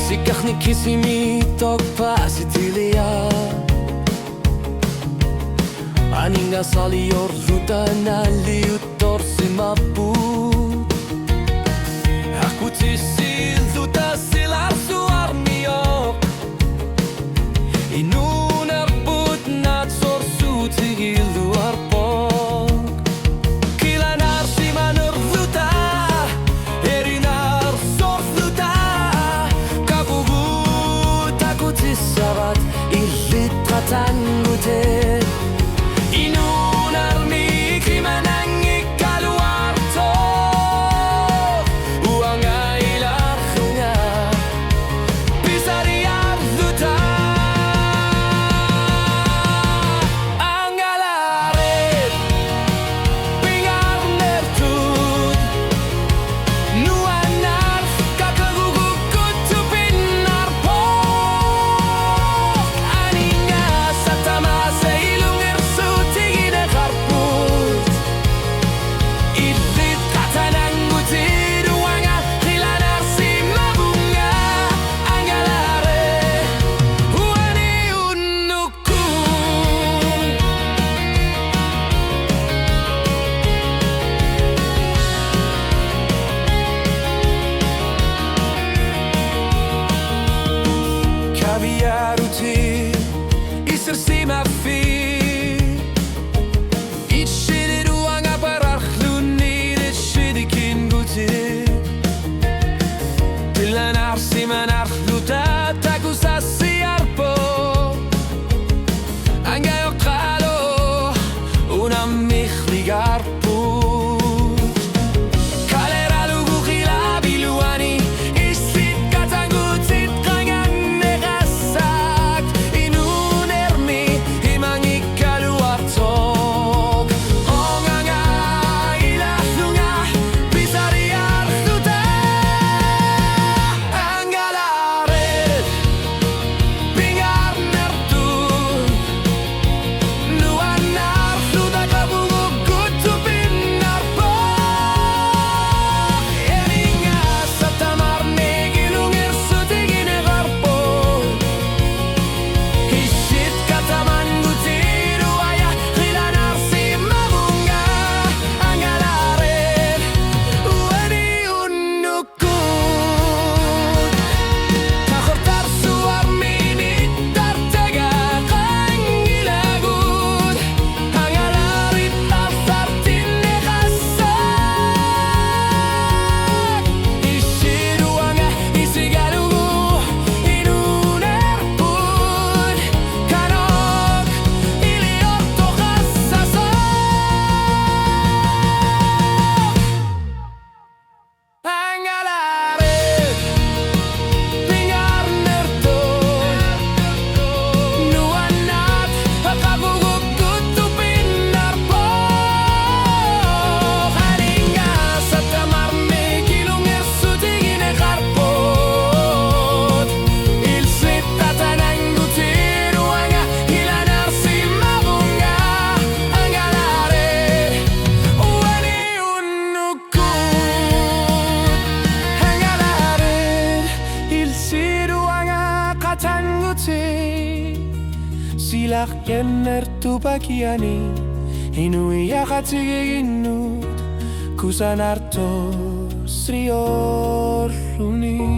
Sikach ni kisimi tok pasitilia Aninga sali orzuta na liutor simaput Aku tisil zuta silar suar miok Inunar put nat sor su tigil luar pok Kilanar simanur zuta Erinar sor zuta Kabugut aku tisabat ilit tratan gutet Viaruti isir sima fi İçşidi ruanga pararhluni de şidikin guti Dilanar siman arhluta takusasi arpo Angayo qalo una mikhligar Silak yener tu bagiani Inui yakatiginut Kusanarto srior luni